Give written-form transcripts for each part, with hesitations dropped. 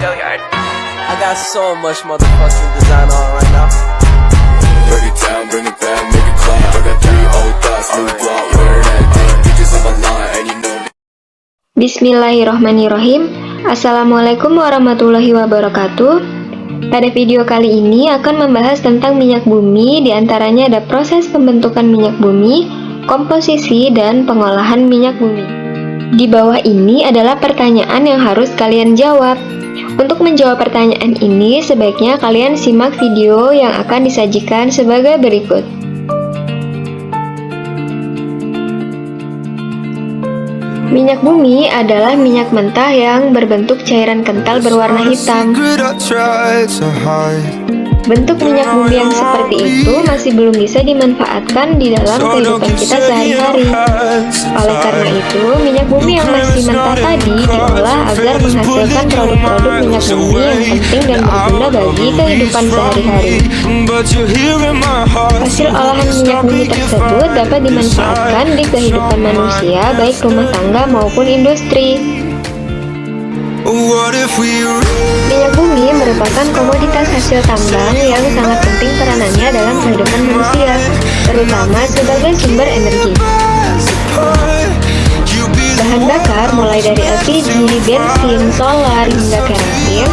I got so much motherfucking design on right now. Break it down, bring it back, make it clap. I got 3 old thoughts, new block, wear that thing. Pictures on my line, and you know. Bismillahirrohmanirrohim. Assalamualaikum warahmatullahi wabarakatuh. Pada video kali ini akan membahas tentang minyak bumi, diantaranya ada proses pembentukan minyak bumi, komposisi, dan pengolahan minyak bumi. Di bawah ini adalah pertanyaan yang harus kalian jawab. Untuk menjawab pertanyaan ini, sebaiknya kalian simak video yang akan disajikan sebagai berikut. Minyak bumi adalah minyak mentah yang berbentuk cairan kental berwarna hitam. Bentuk minyak bumi yang seperti itu masih belum bisa dimanfaatkan di dalam kehidupan kita sehari-hari. Oleh karena itu, minyak bumi yang masih mentah tadi diolah agar menghasilkan produk-produk minyak bumi yang penting dan berguna bagi kehidupan sehari-hari. Hasil olahan minyak bumi tersebut dapat dimanfaatkan di kehidupan manusia, baik rumah tangga maupun industri. Minyak bumi merupakan komoditas hasil tambang yang sangat penting peranannya dalam kehidupan manusia, terutama sebagai sumber energi. Bahan bakar mulai dari LPG, bensin, solar, hingga kerasin,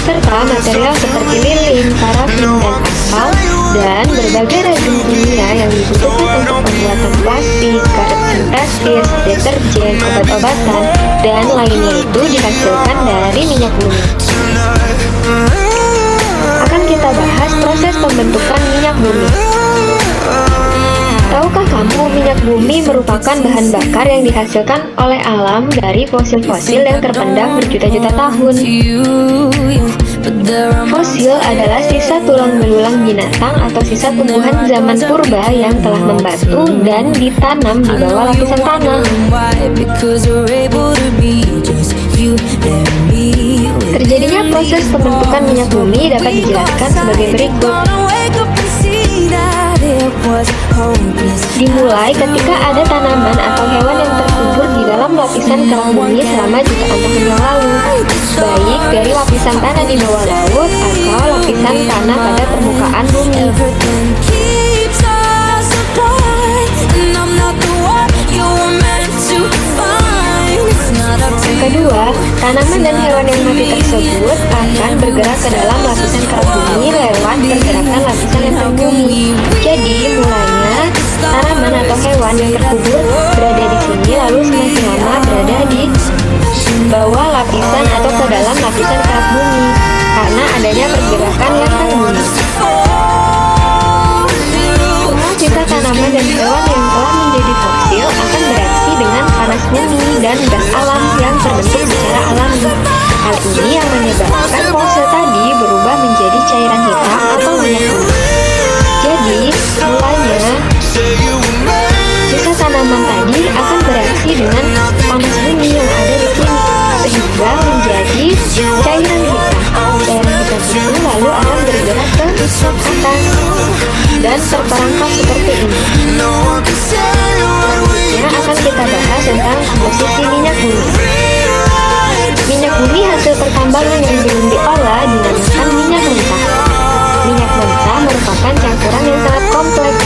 serta material seperti lilin, parafin, dan aspal, dan berbagai resin kimia yang dibutuhkan untuk pembuatan plastik, karet sintetis, deterjen, obat-obatan, dan lainnya itu dihasilkan dari minyak bumi. Akan kita bahas proses pembentukan minyak bumi. Tahukah kamu minyak bumi merupakan bahan bakar yang dihasilkan oleh alam dari fosil-fosil yang terpendam berjuta-juta tahun. Fosil adalah sisa tulang belulang binatang atau sisa tumbuhan zaman purba yang telah membatu dan ditanam di bawah lapisan tanah. Terjadinya proses pembentukan minyak bumi dapat dijelaskan sebagai berikut. Dimulai ketika ada tanaman atau hewan yang terkubur di dalam lapisan kerak bumi selama jutaan tahun yang lalu, baik dari lapisan tanah di bawah laut atau lapisan tanah pada permukaan bumi. Kedua, tanaman dan hewan yang mati tersebut akan bergerak ke dalam lapisan kerak bumi lewat pergerakan lapisan lempeng bumi. Jadi, mulanya tanaman atau hewan yang terkubur berada di sini, lalu semakin lama berada di bawah lapisan atau ke dalam lapisan kerak bumi karena adanya pergerakan lempeng bumi. Sisa tanaman dan hewan yang telah menjadi fosil akan bereaksi dengan panas bumi dan gas alam yang terbentuk secara alami. Hal ini yang menyebabkan fosil tadi berubah menjadi cairan hitam atau minyak bumi. Jadi, mulanya sisa tanaman tadi akan bereaksi dengan panas bumi yang ada di sini sehingga menjadi cairan hitam. Cairan hitam itu lalu akan bergerak ke atas dan terperangkap seperti ini. Selanjutnya akan kita bahas tentang komposisi minyak bumi. Minyak bumi hasil pertambangan yang belum diolah dinamakan minyak mentah. Minyak mentah merupakan campuran yang sangat kompleks.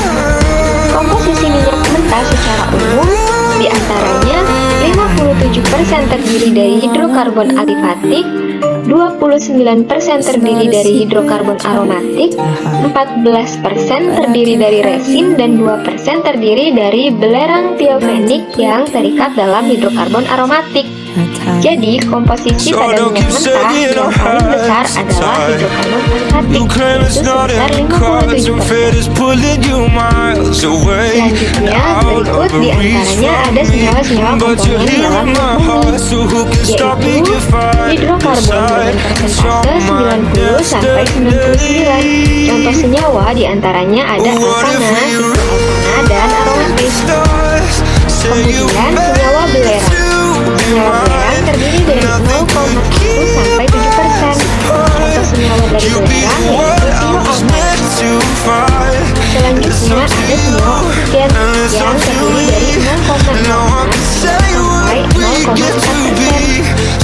Komposisi minyak mentah secara umum diantaranya 57% terdiri dari hidrokarbon alifatik, 29% terdiri dari hidrokarbon aromatik, 14% terdiri dari resin, dan 2% terdiri dari belerang tiofenik yang terikat dalam hidrokarbon aromatik. Jadi, komposisi pada minyak mentah yang paling besar adalah hidrokarbon alifatik, yaitu sebesar 57%. Selanjutnya, berikut diantaranya ada senyawa-senyawa komponen dalam minyak bumi, yaitu hidrokarbon dengan persentase 90-99. Contoh senyawa diantaranya ada alkana, sikloalkana, dan aromatis. Kemudian senyawa belerang. Senyawa belerang terdiri dari 0,1 sampai 7%. Contoh senyawa dari belerang yaitu ioalkana. Selanjutnya ada senyawa oksigen yang terdiri dari 0,06 sampai 0,4%.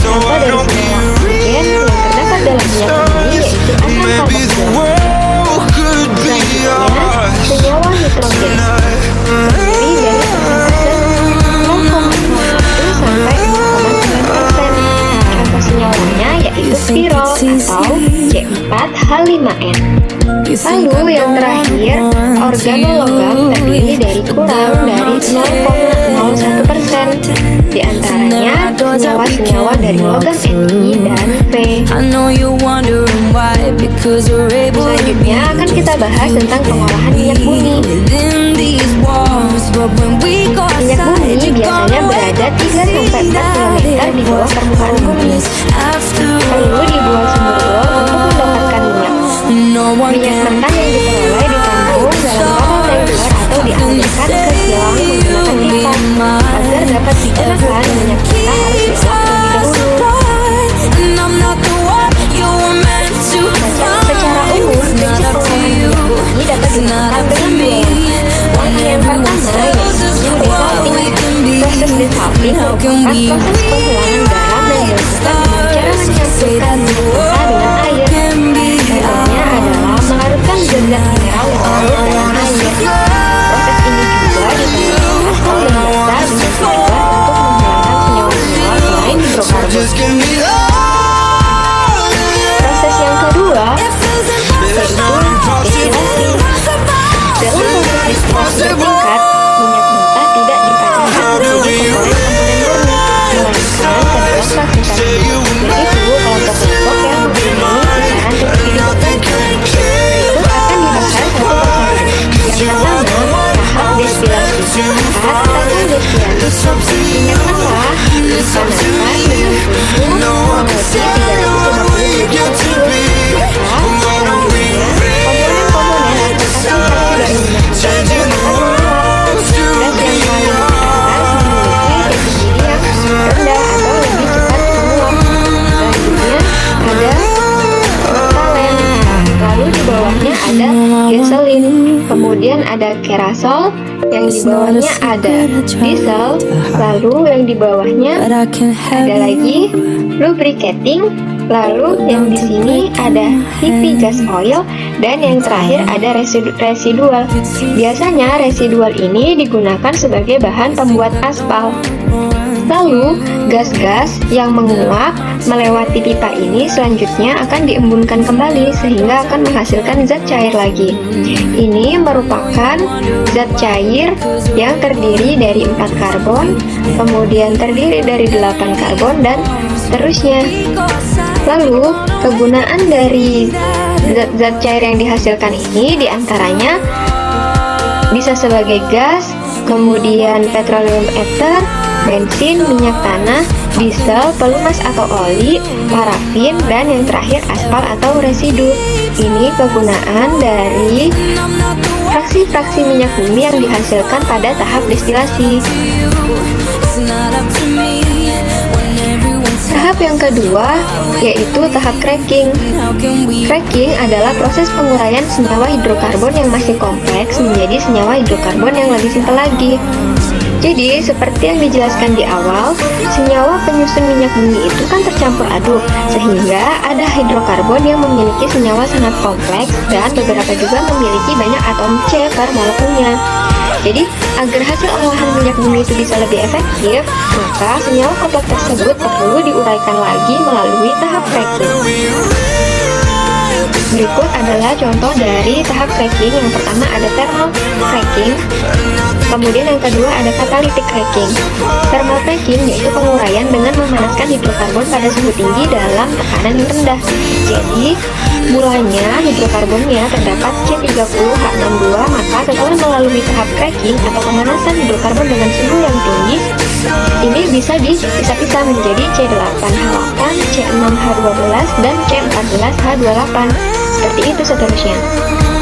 Contoh dari senyawa oksigen yang terdapat K5N. Lalu yang terakhir, organologam terdiri dari kurang dari 0,01%. Di antaranya senyawa-senyawa dari logam Ni dan Fe. Selanjutnya akan kita bahas tentang pengolahan minyak bumi. Minyak bumi biasanya berada 3-4 km di bawah permukaan bumi. Lalu dibuat sumur bor untuk mendapatkan minyak. Minyak mentah yang diperoleh ditampung dalam kapal tanker atau dialirkan ke kilang menggunakan pipa. Agar dapat digunakan, minyak mentah harus diolah terlebih dahulu. Secara umum, prinsip pengolahan minyak bumi dapat dilakukan dengan dua langkah. Yang pertama yaitu desalting. Proses desalting merupakan proses penghilangan garam yang dilakukan dengan cara mencampurkan minyak mentah dengan air. Metodenya adalah melarutkan zat-zat mineral yang larut dalam air. Proses ini juga digunakan aspal dan bata dengan tujuan untuk menghilangkan senyawa-senyawa selain hidrokarbon. Proses yang kedua yaitu destilasi. Dalam proses destilasi bertingkat, minyak mentah tidak dipecahkan menjadi komponen-komponen murni, melainkan terdapat sisa-sisa. Yaitu kelompok-kelompok yang mempunyai kisaran subsidi tertentu. Berikut akan dibahas satu persatu. Yang pertama, tahap destilasi. Tahap destilasi. Minyak mentah dipanaskan dengan suhu kurang lebih 350 derajat Celcius. Maka selanjutnya komponen-komponen atau fraksi-fraksi dari minyak mentah itu akan menguap. Gas yang paling atas memiliki daya yang rendah atau lebih cepat menguap. Selanjutnya ada propalen. Lalu di bawahnya ada gasolin. Kemudian ada kerosol. Yang di bawahnya ada diesel. Lalu yang di bawahnya ada lagi lubricating. Lalu yang di sini ada heavy gas oil, dan yang terakhir ada residual. Biasanya residual ini digunakan sebagai bahan pembuat aspal. Lalu gas-gas yang menguap melewati pipa ini selanjutnya akan diembunkan kembali sehingga akan menghasilkan zat cair lagi. Ini merupakan zat cair yang terdiri dari 4 karbon, kemudian terdiri dari 8 karbon, dan seterusnya. Lalu, kegunaan dari zat-zat cair yang dihasilkan ini diantaranya bisa sebagai gas, kemudian petroleum ether, bensin, minyak tanah, diesel, pelumas atau oli, parafin, dan yang terakhir aspal atau residu. Ini kegunaan dari fraksi-fraksi minyak bumi yang dihasilkan pada tahap destilasi. Tahap yang kedua yaitu tahap cracking. Cracking adalah proses penguraian senyawa hidrokarbon yang masih kompleks menjadi senyawa hidrokarbon yang lebih simpel lagi. Jadi, seperti yang dijelaskan di awal, senyawa penyusun minyak bumi itu kan tercampur aduk, sehingga ada hidrokarbon yang memiliki senyawa sangat kompleks dan beberapa juga memiliki banyak atom C per molekulnya. Jadi, agar hasil olahan minyak bumi itu bisa lebih efektif, maka senyawa kompleks tersebut perlu diuraikan lagi melalui tahap cracking. Berikut adalah contoh dari tahap cracking. Yang pertama ada thermal cracking, kemudian yang kedua ada catalytic cracking. Thermal cracking yaitu penguraian dengan memanaskan hidrokarbon pada suhu tinggi dalam tekanan yang rendah. Jadi, mulanya hidrokarbonnya terdapat C30H62, maka setelah melalui tahap cracking atau pemanasan hidrokarbon dengan suhu yang tinggi, ini bisa dipisah-pisah menjadi C8H8, C6H12, dan C14H28. Seperti itu seterusnya.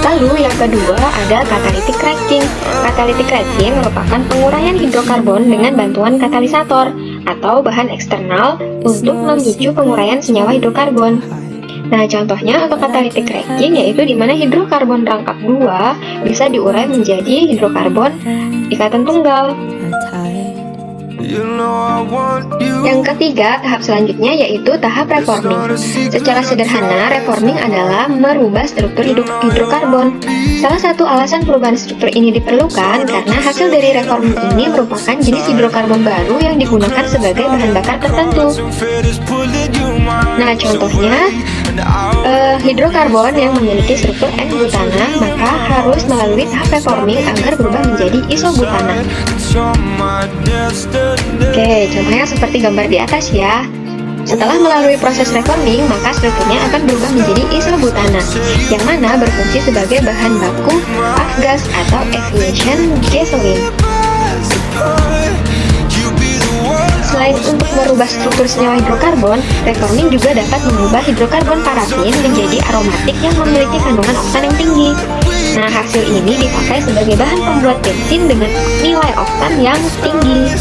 Lalu yang kedua ada catalytic cracking. Catalytic cracking merupakan penguraian hidrokarbon dengan bantuan katalisator atau bahan eksternal untuk memicu penguraian senyawa hidrokarbon. Nah, contohnya untuk catalytic cracking yaitu di mana hidrokarbon rangkap 2 bisa diurai menjadi hidrokarbon ikatan tunggal. Yang ketiga, tahap selanjutnya yaitu tahap reforming. Secara sederhana, reforming adalah merubah struktur hidrokarbon. Salah satu alasan perubahan struktur ini diperlukan karena hasil dari reforming ini merupakan jenis hidrokarbon baru yang digunakan sebagai bahan bakar tertentu. Nah, contohnya hidrokarbon yang memiliki struktur N-butana maka harus melalui tahap reforming agar berubah menjadi isobutana. Oke, contohnya seperti gambar di atas ya. Setelah melalui proses reforming, maka strukturnya akan berubah menjadi isobutana, yang mana berfungsi sebagai bahan baku avgas atau aviation gasoline. Selain untuk merubah struktur senyawa hidrokarbon, reforming juga dapat mengubah hidrokarbon parafin menjadi aromatik yang memiliki kandungan oktan yang tinggi. Nah, hasil ini dipakai sebagai bahan pembuat bensin dengan nilai oktan yang tinggi.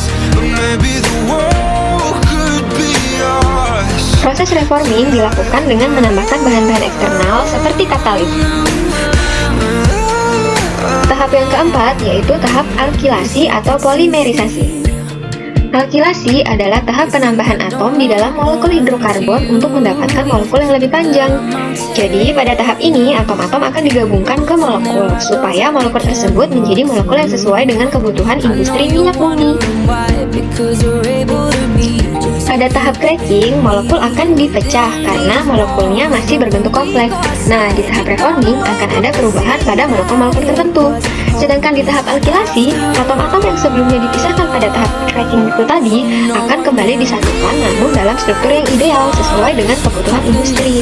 Proses reforming dilakukan dengan menambahkan bahan-bahan eksternal seperti katalis. Tahap yang keempat yaitu tahap alkilasi atau polimerisasi. Alkilasi adalah tahap penambahan atom di dalam molekul hidrokarbon untuk mendapatkan molekul yang lebih panjang. Jadi, pada tahap ini, atom-atom akan digabungkan ke molekul, supaya molekul tersebut menjadi molekul yang sesuai dengan kebutuhan industri minyak bumi. Pada tahap cracking, molekul akan dipecah karena molekulnya masih berbentuk kompleks. Nah, di tahap reforming akan ada perubahan pada molekul-molekul tertentu. Sedangkan di tahap alkilasi, atom-atom yang sebelumnya dipisahkan pada tahap cracking itu tadi akan kembali disatukan namun dalam struktur yang ideal sesuai dengan kebutuhan industri.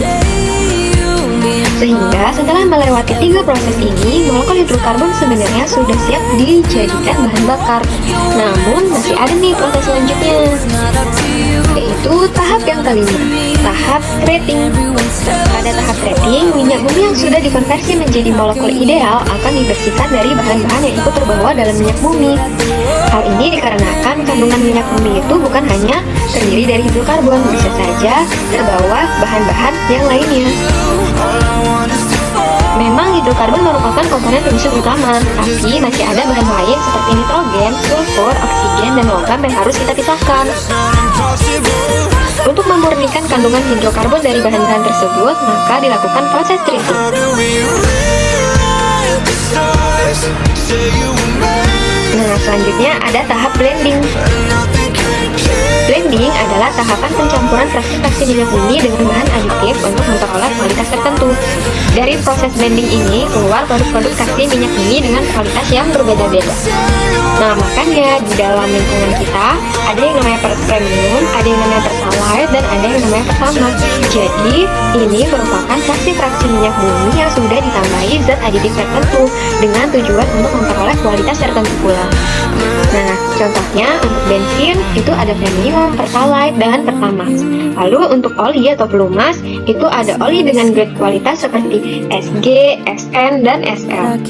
Sehingga setelah melewati 3 proses ini, molekul hidrokarbon sebenarnya sudah siap dijadikan bahan bakar. Namun masih ada nih proses selanjutnya, yaitu tahap yang kelima, tahap treating. Pada tahap treating, minyak bumi yang sudah dikonversi menjadi molekul ideal akan dibersihkan dari bahan-bahan yang ikut terbawa dalam minyak bumi. Hal ini dikarenakan kandungan minyak bumi itu bukan hanya terdiri dari hidrokarbon, bisa saja terbawa bahan-bahan yang lainnya. Memang hidrokarbon merupakan komponen penyusun utama, tapi masih ada bahan lain seperti nitrogen, sulfur, oksigen, dan logam yang harus kita pisahkan. Untuk memurnikan kandungan hidrokarbon dari bahan-bahan tersebut, maka dilakukan proses treating. Nah, selanjutnya ada tahap blending. Blending adalah tahapan pencampuran fraksi-fraksi minyak bumi dengan bahan aditif untuk memperoleh kualitas tertentu. Dari proses blending ini keluar produk-produk fraksi minyak bumi dengan kualitas yang berbeda-beda. Nah, makanya di dalam lingkungan kita ada yang namanya premium, ada yang namanya pertalite, dan ada yang namanya pertamax. Jadi, ini merupakan fraksi-fraksi minyak bumi yang sudah ditambahi zat aditif tertentu dengan tujuan untuk memperoleh kualitas tertentu pula. Nah, contohnya untuk bensin itu ada premium, pertalite, dan pertamax. Lalu untuk oli atau pelumas itu ada oli dengan grade kualitas seperti SG, SN, dan SL.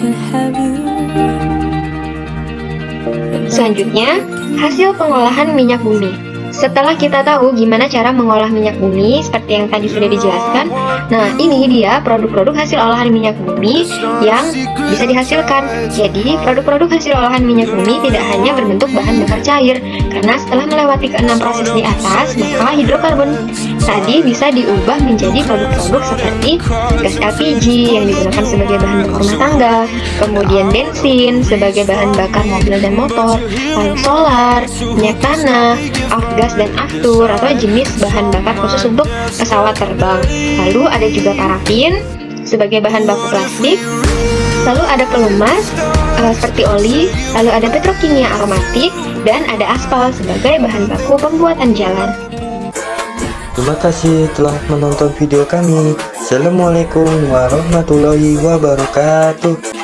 Selanjutnya, hasil pengolahan minyak bumi. Setelah kita tahu gimana cara mengolah minyak bumi seperti yang tadi sudah dijelaskan, nah ini dia produk-produk hasil olahan minyak bumi yang bisa dihasilkan. Jadi produk-produk hasil olahan minyak bumi tidak hanya berbentuk bahan bakar cair, karena setelah melewati ke-6 proses di atas, maka hidrokarbon tadi bisa diubah menjadi produk-produk seperti gas LPG yang digunakan sebagai bahan bakar rumah tangga, kemudian bensin sebagai bahan bakar mobil dan motor, lalu solar, minyak tanah, avgas dan aftur atau jenis bahan bakar khusus untuk pesawat terbang. Lalu ada juga parafin sebagai bahan baku plastik. Lalu ada pelumas seperti oli. Lalu ada petrokimia aromatik dan ada aspal sebagai bahan baku pembuatan jalan. Terima kasih telah menonton video kami. Assalamualaikum warahmatullahi wabarakatuh.